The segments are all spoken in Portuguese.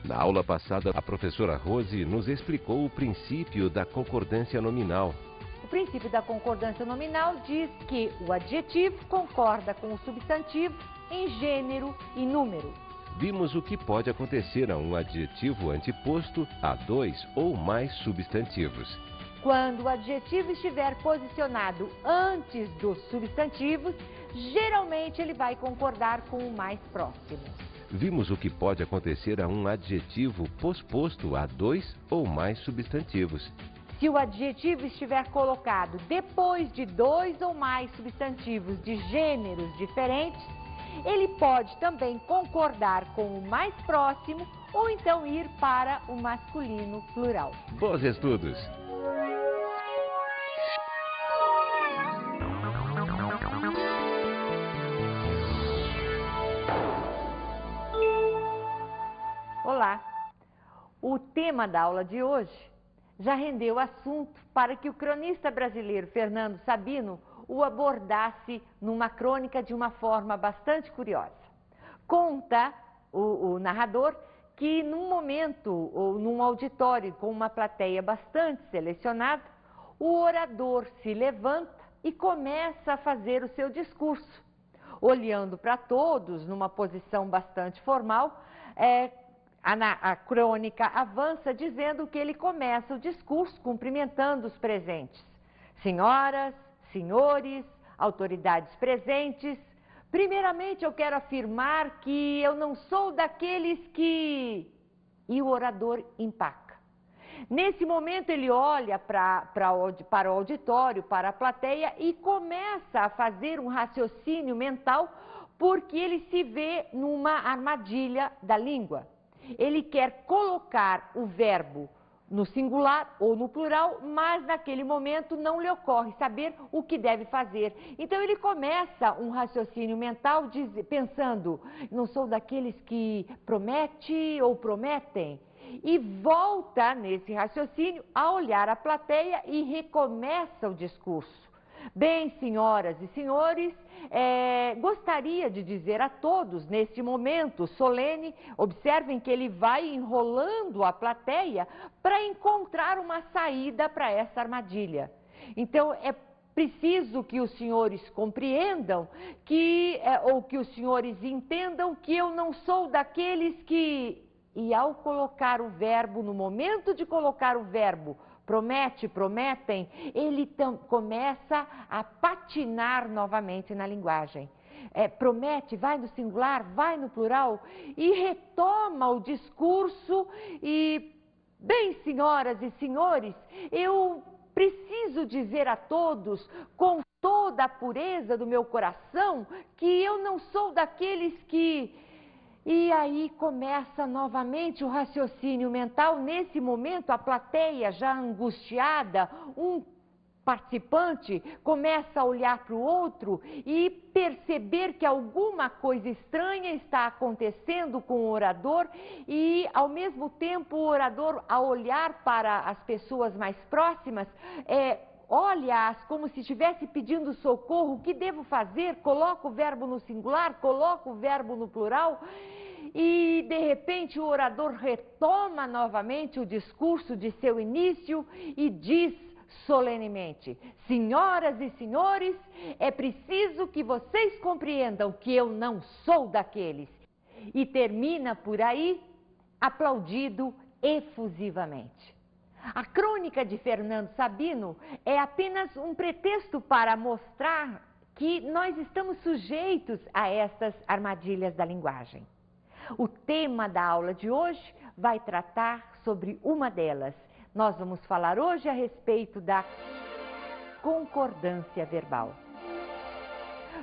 Na aula passada, a professora Rose nos explicou o princípio da concordância nominal. O princípio da concordância nominal diz que o adjetivo concorda com o substantivo em gênero e número. Vimos o que pode acontecer a um adjetivo anteposto a dois ou mais substantivos. Quando o adjetivo estiver posicionado antes dos substantivos, geralmente ele vai concordar com o mais próximo. Vimos o que pode acontecer a um adjetivo posposto a dois ou mais substantivos. Se o adjetivo estiver colocado depois de dois ou mais substantivos de gêneros diferentes, ele pode também concordar com o mais próximo ou então ir para o masculino plural. Bons estudos! Olá! O tema da aula de hoje já rendeu assunto para que o cronista brasileiro Fernando Sabino o abordasse numa crônica de uma forma bastante curiosa. Conta o narrador que num momento ou num auditório com uma plateia bastante selecionada, o orador se levanta e começa a fazer o seu discurso. Olhando para todos numa posição bastante formal, a crônica avança dizendo que ele começa o discurso cumprimentando os presentes. Senhoras, senhores, autoridades presentes, primeiramente eu quero afirmar que eu não sou daqueles que... E o orador empaca. Nesse momento ele olha para o auditório, para a plateia e começa a fazer um raciocínio mental porque ele se vê numa armadilha da língua. Ele quer colocar o verbo no singular ou no plural, mas naquele momento não lhe ocorre saber o que deve fazer. Então ele começa um raciocínio mental pensando, não sou daqueles que promete ou prometem, e volta nesse raciocínio a olhar a plateia e recomeça o discurso. Bem, senhoras e senhores, gostaria de dizer a todos, neste momento solene, observem que ele vai enrolando a plateia para encontrar uma saída para essa armadilha. Então, é preciso que os senhores compreendam, ou que os senhores entendam que eu não sou daqueles que... E ao colocar o verbo, no momento de colocar o verbo, promete, prometem, ele começa a patinar novamente na linguagem. Promete, vai no singular, vai no plural e retoma o discurso e, bem, senhoras e senhores, eu preciso dizer a todos, com toda a pureza do meu coração, que eu não sou daqueles que... E aí começa novamente o raciocínio mental. Nesse momento, a plateia, já angustiada, um participante começa a olhar para o outro e perceber que alguma coisa estranha está acontecendo com o orador e, ao mesmo tempo, o orador, ao olhar para as pessoas mais próximas, olha-as como se estivesse pedindo socorro. O que devo fazer? Coloco o verbo no singular, coloco o verbo no plural. E, de repente, o orador retoma novamente o discurso de seu início e diz solenemente: senhoras e senhores, é preciso que vocês compreendam que eu não sou daqueles. E termina por aí, aplaudido efusivamente. A crônica de Fernando Sabino é apenas um pretexto para mostrar que nós estamos sujeitos a estas armadilhas da linguagem. O tema da aula de hoje vai tratar sobre uma delas. Nós vamos falar hoje a respeito da concordância verbal.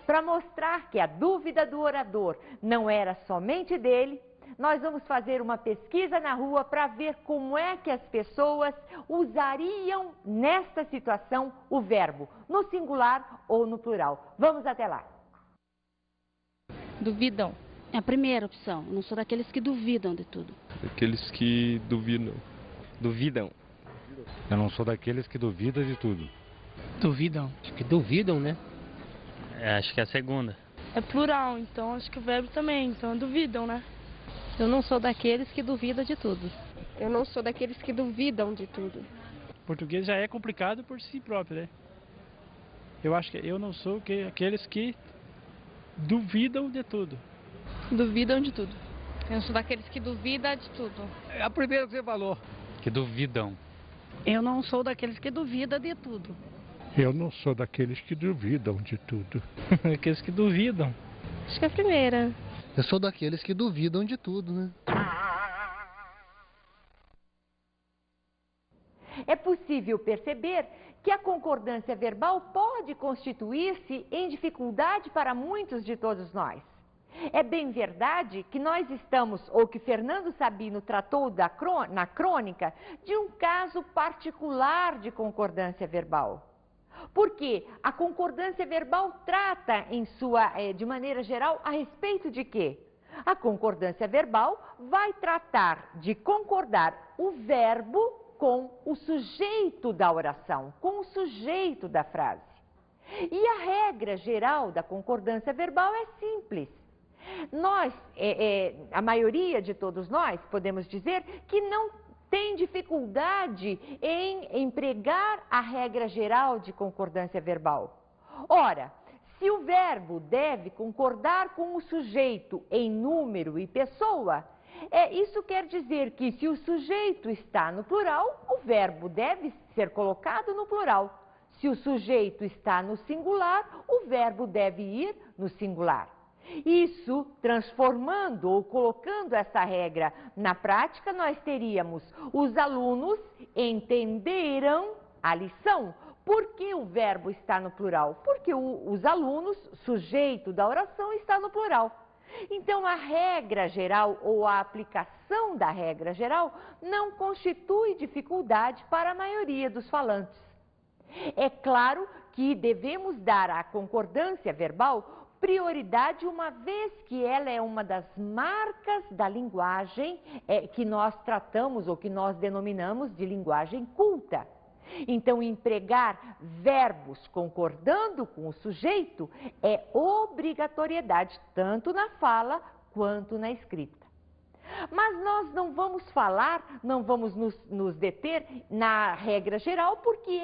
Para mostrar que a dúvida do orador não era somente dele, nós vamos fazer uma pesquisa na rua para ver como é que as pessoas usariam nesta situação o verbo no singular ou no plural. Vamos até lá. Duvidam. É a primeira opção. Eu não sou daqueles que duvidam de tudo. Daqueles que duvidam. Duvidam. Eu não sou daqueles que duvidam de tudo. Duvidam. Acho que duvidam, né? Acho que é a segunda. É plural, então acho que o verbo também, então duvidam, né? Eu não sou daqueles que duvidam de tudo. Eu não sou daqueles que duvidam de tudo. Português já é complicado por si próprio, né? Eu acho que eu não sou aqueles que duvidam de tudo. Duvidam de tudo. Eu não sou daqueles que duvidam de tudo. É a primeira que você falou. Que duvidam. Eu não sou daqueles que duvidam de tudo. Eu não sou daqueles que duvidam de tudo. Aqueles que duvidam. Acho que é a primeira. Eu sou daqueles que duvidam de tudo, né? É possível perceber que a concordância verbal pode constituir-se em dificuldade para muitos de todos nós. É bem verdade que nós estamos, ou que Fernando Sabino tratou na crônica, de um caso particular de concordância verbal. Porque a concordância verbal trata, de maneira geral, a respeito de quê? A concordância verbal vai tratar de concordar o verbo com o sujeito da oração, com o sujeito da frase. E a regra geral da concordância verbal é simples. A maioria de todos nós, podemos dizer, que não tem dificuldade em empregar a regra geral de concordância verbal. Ora, se o verbo deve concordar com o sujeito em número e pessoa, isso quer dizer que se o sujeito está no plural, o verbo deve ser colocado no plural. Se o sujeito está no singular, o verbo deve ir no singular. Isso, transformando ou colocando essa regra na prática, nós teríamos: os alunos entenderam a lição. Por que o verbo está no plural? Porque os alunos, sujeito da oração, está no plural. Então, a regra geral ou a aplicação da regra geral não constitui dificuldade para a maioria dos falantes. É claro que devemos dar à concordância verbal prioridade, uma vez que ela é uma das marcas da linguagem que nós tratamos ou que nós denominamos de linguagem culta. Então, empregar verbos concordando com o sujeito é obrigatoriedade, tanto na fala quanto na escrita. Mas nós não vamos nos deter na regra geral, porque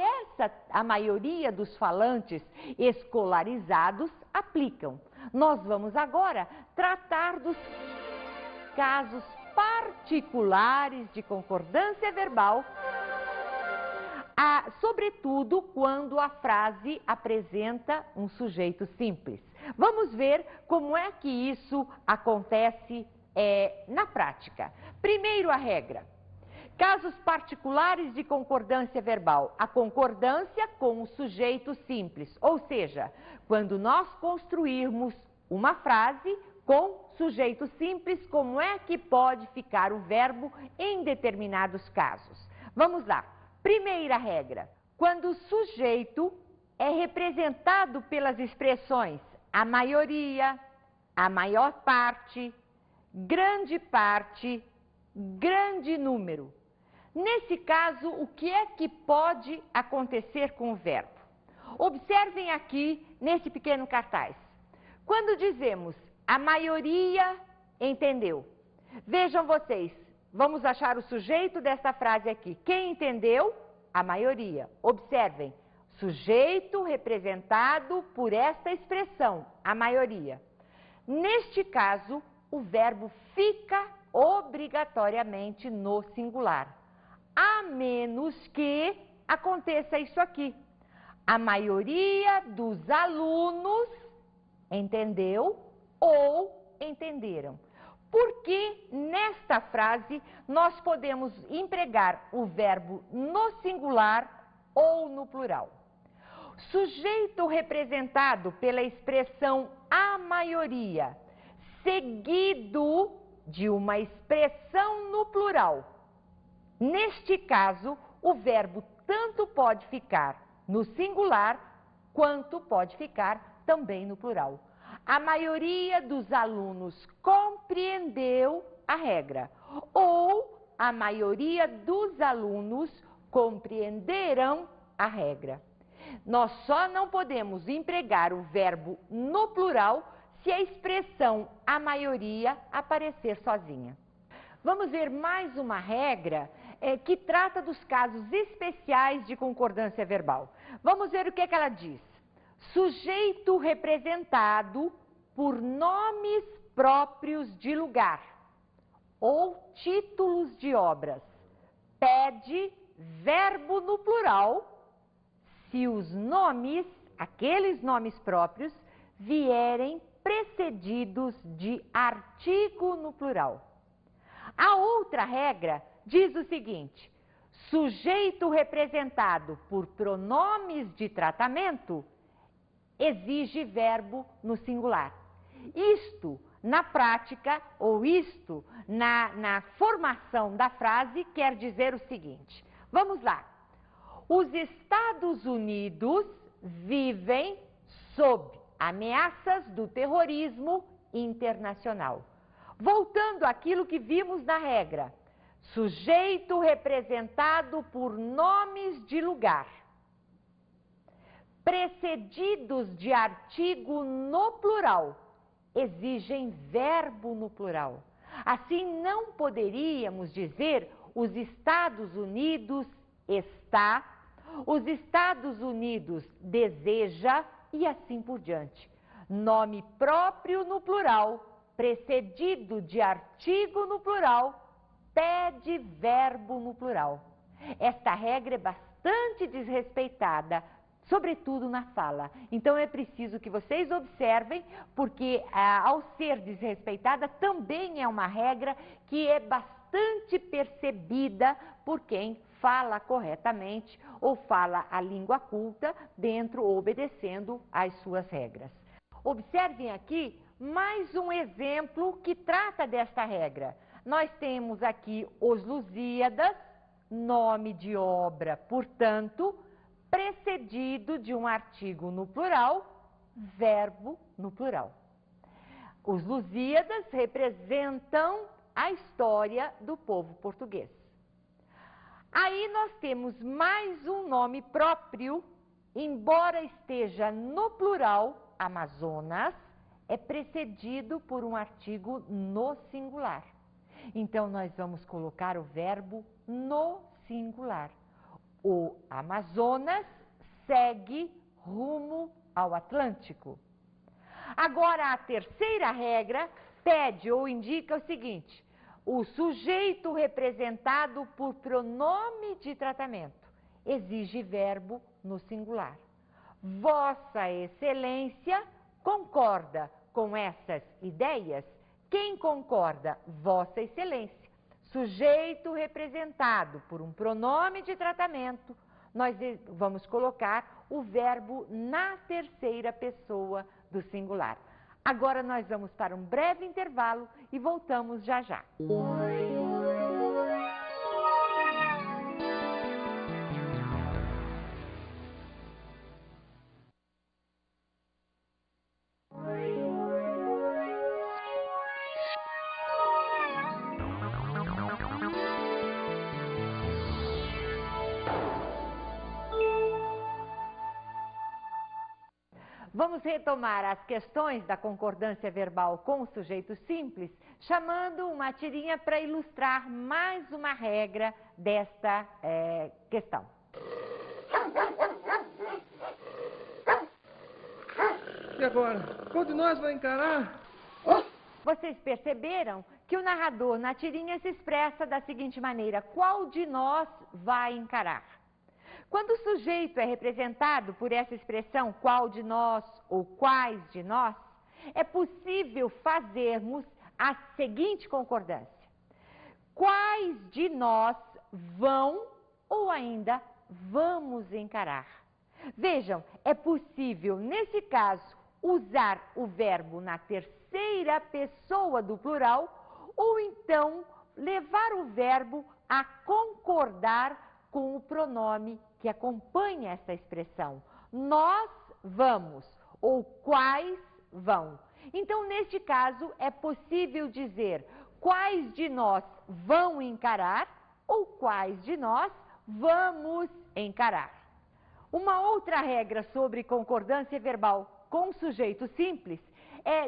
a maioria dos falantes escolarizados aplicam. Nós vamos agora tratar dos casos particulares de concordância verbal, sobretudo quando a frase apresenta um sujeito simples. Vamos ver como é que isso acontece na prática. Primeiro, a regra. Casos particulares de concordância verbal. A concordância com o sujeito simples, ou seja, quando nós construirmos uma frase com sujeito simples, como é que pode ficar o verbo em determinados casos? Vamos lá. Primeira regra. Quando o sujeito é representado pelas expressões a maioria, a maior parte, grande parte, grande número. Nesse caso, o que é que pode acontecer com o verbo? Observem aqui nesse pequeno cartaz. Quando dizemos a maioria entendeu, vejam vocês, vamos achar o sujeito dessa frase aqui. Quem entendeu? A maioria. Observem, sujeito representado por esta expressão, a maioria. Neste caso, o verbo fica obrigatoriamente no singular, a menos que aconteça isso aqui. A maioria dos alunos entendeu ou entenderam. Porque nesta frase nós podemos empregar o verbo no singular ou no plural. Sujeito representado pela expressão a maioria, seguido de uma expressão no plural. Neste caso, o verbo tanto pode ficar no singular, quanto pode ficar também no plural. A maioria dos alunos compreendeu a regra, ou a maioria dos alunos compreenderam a regra. Nós só não podemos empregar o verbo no plural se a expressão a maioria aparecer sozinha. Vamos ver mais uma regra que trata dos casos especiais de concordância verbal. Vamos ver o que ela diz. Sujeito representado por nomes próprios de lugar ou títulos de obras pede verbo no plural se os nomes, aqueles nomes próprios, vierem precedidos de artigo no plural. A outra regra diz o seguinte: sujeito representado por pronomes de tratamento exige verbo no singular. Isto, na prática, ou isto, na formação da frase, quer dizer o seguinte. Vamos lá. Os Estados Unidos vivem sob ameaças do terrorismo internacional. Voltando àquilo que vimos na regra. Sujeito representado por nomes de lugar, precedidos de artigo no plural, exigem verbo no plural. Assim, não poderíamos dizer os Estados Unidos está, os Estados Unidos deseja e assim por diante. Nome próprio no plural, precedido de artigo no plural, pede verbo no plural. Esta regra é bastante desrespeitada, sobretudo na fala. Então é preciso que vocês observem, porque ao ser desrespeitada também é uma regra que é bastante percebida por quem fala corretamente ou fala a língua culta dentro ou obedecendo às suas regras. Observem aqui mais um exemplo que trata desta regra. Nós temos aqui os Lusíadas, nome de obra, portanto, precedido de um artigo no plural, verbo no plural. Os Lusíadas representam a história do povo português. Aí nós temos mais um nome próprio, embora esteja no plural, Amazonas, é precedido por um artigo no singular. Então, nós vamos colocar o verbo no singular. O Amazonas segue rumo ao Atlântico. Agora, a terceira regra pede ou indica o seguinte: o sujeito representado por pronome de tratamento exige verbo no singular. Vossa Excelência concorda com essas ideias? Quem concorda? Vossa Excelência. Sujeito representado por um pronome de tratamento, nós vamos colocar o verbo na terceira pessoa do singular. Agora nós vamos para um breve intervalo e voltamos já já. Vamos retomar as questões da concordância verbal com o sujeito simples, chamando uma tirinha para ilustrar mais uma regra desta questão. E agora? Qual de nós vai encarar? Vocês perceberam que o narrador na tirinha se expressa da seguinte maneira: qual de nós vai encarar? Quando o sujeito é representado por essa expressão, qual de nós ou quais de nós, é possível fazermos a seguinte concordância: quais de nós vão ou ainda vamos encarar? Vejam, é possível, nesse caso, usar o verbo na terceira pessoa do plural ou então levar o verbo a concordar com o pronome que acompanha essa expressão. Nós vamos ou quais vão. Então, neste caso, é possível dizer quais de nós vão encarar ou quais de nós vamos encarar. Uma outra regra sobre concordância verbal com sujeito simples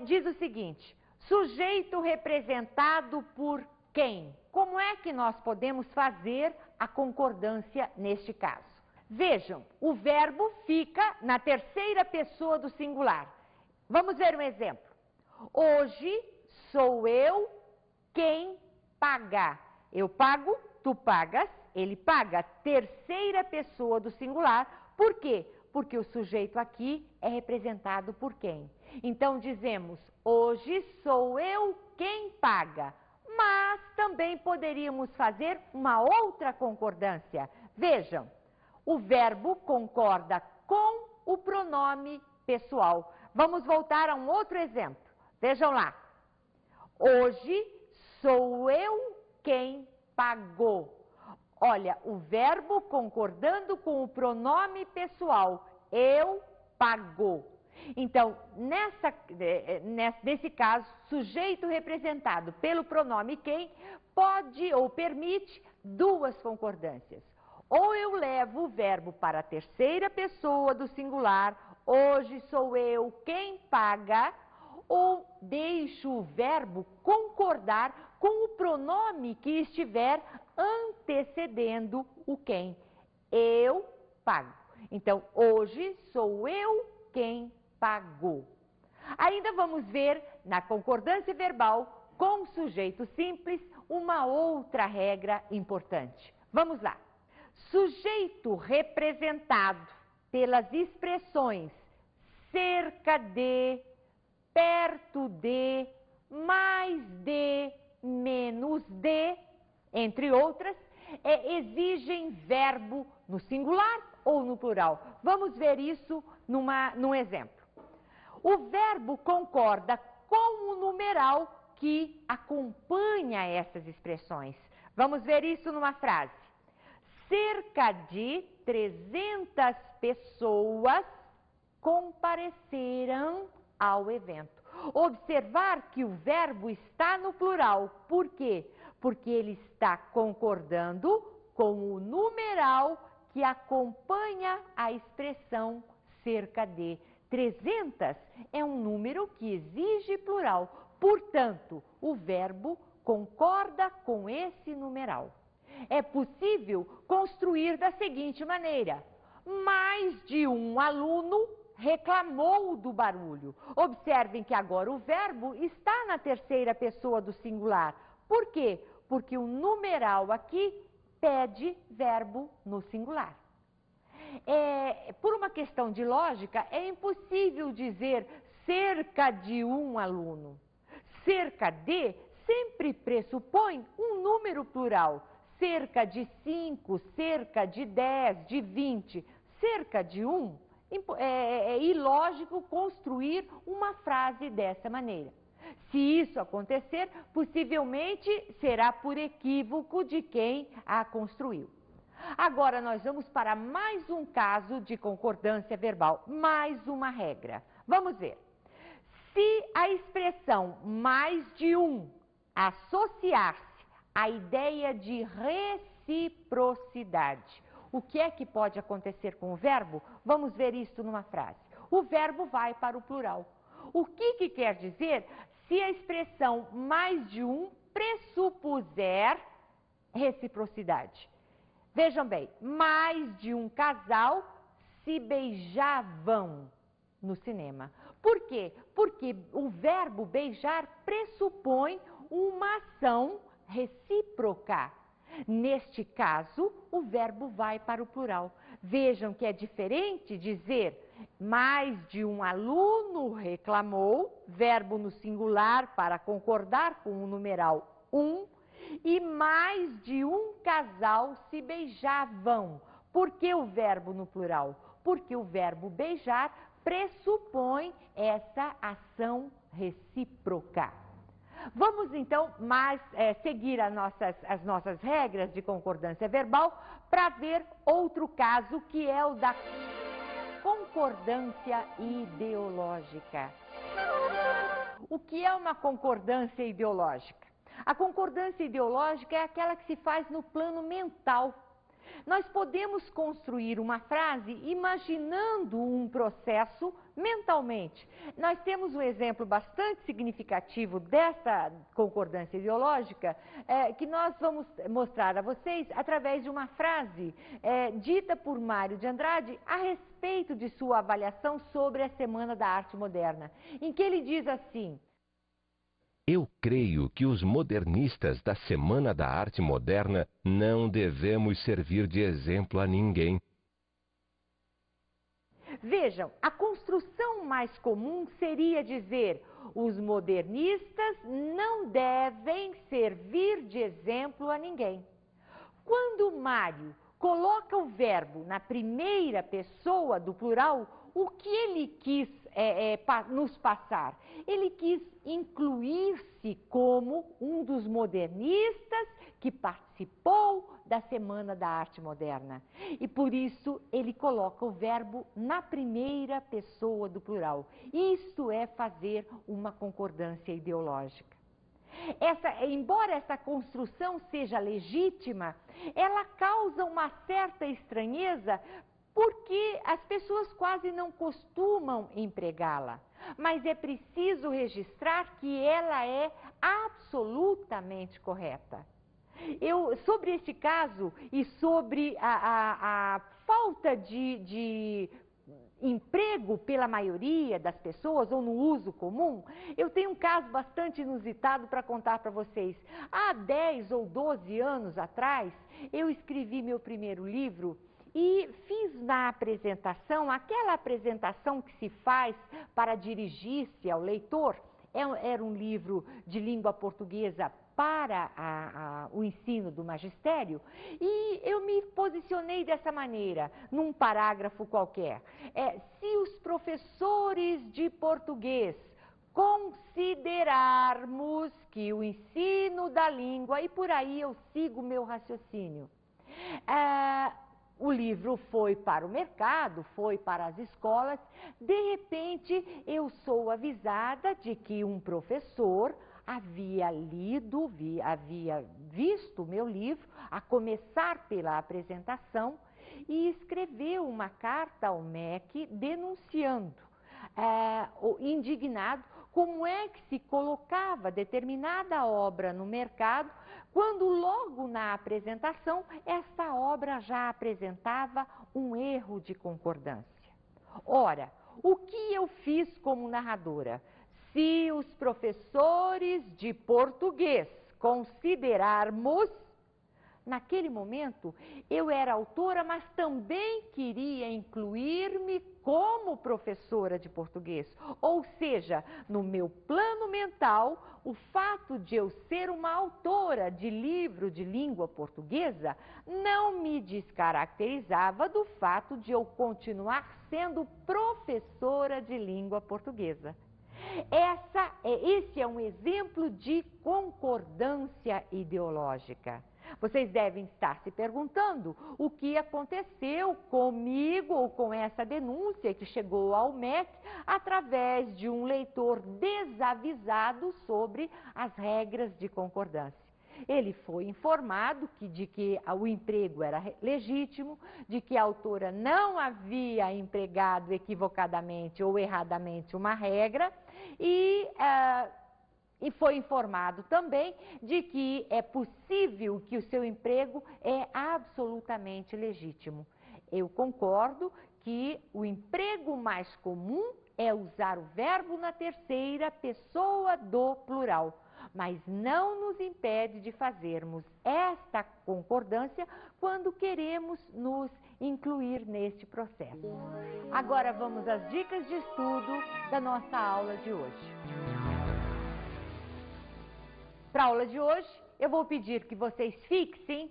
diz o seguinte: sujeito representado por quem. Como é que nós podemos fazer a concordância neste caso? Vejam, o verbo fica na terceira pessoa do singular. Vamos ver um exemplo. Hoje sou eu quem paga. Eu pago, tu pagas, ele paga. Terceira pessoa do singular. Por quê? Porque o sujeito aqui é representado por quem. Então dizemos, hoje sou eu quem paga. Mas também poderíamos fazer uma outra concordância. Vejam, o verbo concorda com o pronome pessoal. Vamos voltar a um outro exemplo. Vejam lá. Hoje sou eu quem pagou. Olha, o verbo concordando com o pronome pessoal. Eu pagou. Então, nesse caso, sujeito representado pelo pronome quem pode ou permite duas concordâncias. Ou eu levo o verbo para a terceira pessoa do singular, hoje sou eu quem paga, ou deixo o verbo concordar com o pronome que estiver antecedendo o quem. Eu pago. Então, hoje sou eu quem pagou. Ainda vamos ver na concordância verbal com sujeito simples uma outra regra importante. Vamos lá. Sujeito representado pelas expressões cerca de, perto de, mais de, menos de, entre outras, exigem verbo no singular ou no plural. Vamos ver isso num exemplo. O verbo concorda com o numeral que acompanha essas expressões. Vamos ver isso numa frase. Cerca de 300 pessoas compareceram ao evento. Observar que o verbo está no plural. Por quê? Porque ele está concordando com o numeral que acompanha a expressão cerca de. 300 é um número que exige plural. Portanto, o verbo concorda com esse numeral. É possível construir da seguinte maneira. Mais de um aluno reclamou do barulho. Observem que agora o verbo está na terceira pessoa do singular. Por quê? Porque o numeral aqui pede verbo no singular. Por uma questão de lógica, é impossível dizer cerca de um aluno. Cerca de sempre pressupõe um número plural. Cerca de 5, cerca de 10, de 20, cerca de 1. É ilógico construir uma frase dessa maneira. Se isso acontecer, possivelmente será por equívoco de quem a construiu. Agora nós vamos para mais um caso de concordância verbal, mais uma regra. Vamos ver. Se a expressão mais de um associar-se à ideia de reciprocidade, o que é que pode acontecer com o verbo? Vamos ver isso numa frase. O verbo vai para o plural. O que quer dizer se a expressão mais de um pressupuser reciprocidade? Vejam bem, mais de um casal se beijavam no cinema. Por quê? Porque o verbo beijar pressupõe uma ação recíproca. Neste caso, o verbo vai para o plural. Vejam que é diferente dizer mais de um aluno reclamou, verbo no singular para concordar com o numeral um, e mais de um casal se beijavam. Por que o verbo no plural? Porque o verbo beijar pressupõe essa ação recíproca. Vamos então seguir as nossas regras de concordância verbal para ver outro caso que é o da concordância ideológica. O que é uma concordância ideológica? A concordância ideológica é aquela que se faz no plano mental. Nós podemos construir uma frase imaginando um processo mentalmente. Nós temos um exemplo bastante significativo dessa concordância ideológica que nós vamos mostrar a vocês através de uma frase dita por Mário de Andrade a respeito de sua avaliação sobre a Semana da Arte Moderna, em que ele diz assim: eu creio que os modernistas da Semana da Arte Moderna não devemos servir de exemplo a ninguém. Vejam, a construção mais comum seria dizer: os modernistas não devem servir de exemplo a ninguém. Quando Mário coloca o verbo na primeira pessoa do plural, o que ele quis nos passar? Ele quis incluir-se como um dos modernistas que participou da Semana da Arte Moderna. E por isso ele coloca o verbo na primeira pessoa do plural. Isto é fazer uma concordância ideológica. Embora essa construção seja legítima, ela causa uma certa estranheza porque as pessoas quase não costumam empregá-la. Mas é preciso registrar que ela é absolutamente correta. Sobre este caso e sobre a falta de emprego pela maioria das pessoas, ou no uso comum, eu tenho um caso bastante inusitado para contar para vocês. Há 10 ou 12 anos atrás, eu escrevi meu primeiro livro e fiz na apresentação, aquela apresentação que se faz para dirigir-se ao leitor. Era um livro de língua portuguesa para o ensino do magistério, e eu me posicionei dessa maneira, num parágrafo qualquer. Se os professores de português considerarmos que o ensino da língua, e por aí eu sigo o meu raciocínio, o livro foi para o mercado, foi para as escolas. De repente, eu sou avisada de que um professor havia havia visto o meu livro, a começar pela apresentação, e escreveu uma carta ao MEC denunciando, indignado, como é que se colocava determinada obra no mercado, quando logo na apresentação, essa obra já apresentava um erro de concordância. Ora, o que eu fiz como narradora? Se os professores de português considerarmos, naquele momento eu era autora, mas também queria incluir-me como professora de português. Ou seja, no meu plano mental, o fato de eu ser uma autora de livro de língua portuguesa não me descaracterizava do fato de eu continuar sendo professora de língua portuguesa. Esse é um exemplo de concordância ideológica. Vocês devem estar se perguntando o que aconteceu comigo ou com essa denúncia que chegou ao MEC através de um leitor desavisado sobre as regras de concordância. Ele foi informado de que o emprego era legítimo, de que a autora não havia empregado equivocadamente ou erradamente uma regra e foi informado também de que é possível que o seu emprego é absolutamente legítimo. Eu concordo que o emprego mais comum é usar o verbo na terceira pessoa do plural, mas não nos impede de fazermos esta concordância quando queremos nos incluir neste processo. Agora vamos às dicas de estudo da nossa aula de hoje. Para a aula de hoje, eu vou pedir que vocês fixem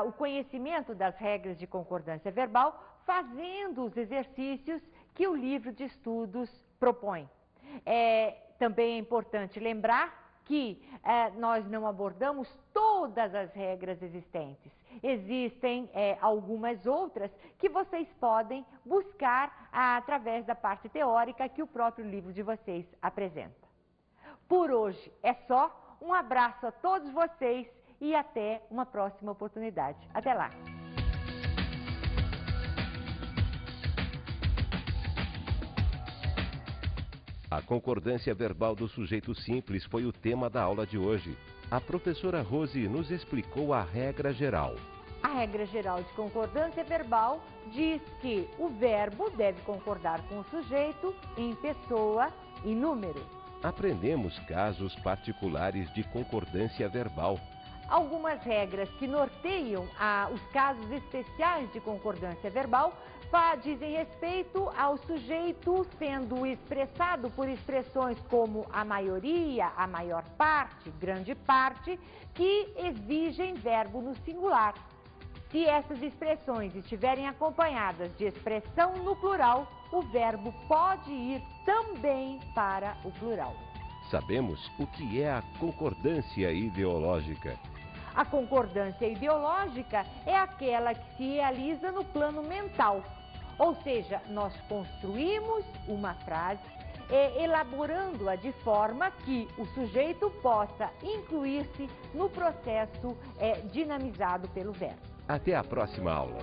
o conhecimento das regras de concordância verbal, fazendo os exercícios que o livro de estudos propõe. Também é importante lembrar que nós não abordamos todas as regras existentes. Existem algumas outras que vocês podem buscar através da parte teórica que o próprio livro de vocês apresenta. Por hoje é só. Um abraço a todos vocês e até uma próxima oportunidade. Até lá! A concordância verbal do sujeito simples foi o tema da aula de hoje. A professora Rose nos explicou a regra geral. A regra geral de concordância verbal diz que o verbo deve concordar com o sujeito em pessoa e número. Aprendemos casos particulares de concordância verbal. Algumas regras que norteiam os casos especiais de concordância verbal dizem respeito ao sujeito sendo expressado por expressões como a maioria, a maior parte, grande parte, que exigem verbo no singular. Se essas expressões estiverem acompanhadas de expressão no plural, o verbo pode ir também para o plural. Sabemos o que é a concordância ideológica. A concordância ideológica é aquela que se realiza no plano mental. Ou seja, nós construímos uma frase elaborando-a de forma que o sujeito possa incluir-se no processo dinamizado pelo verbo. Até a próxima aula.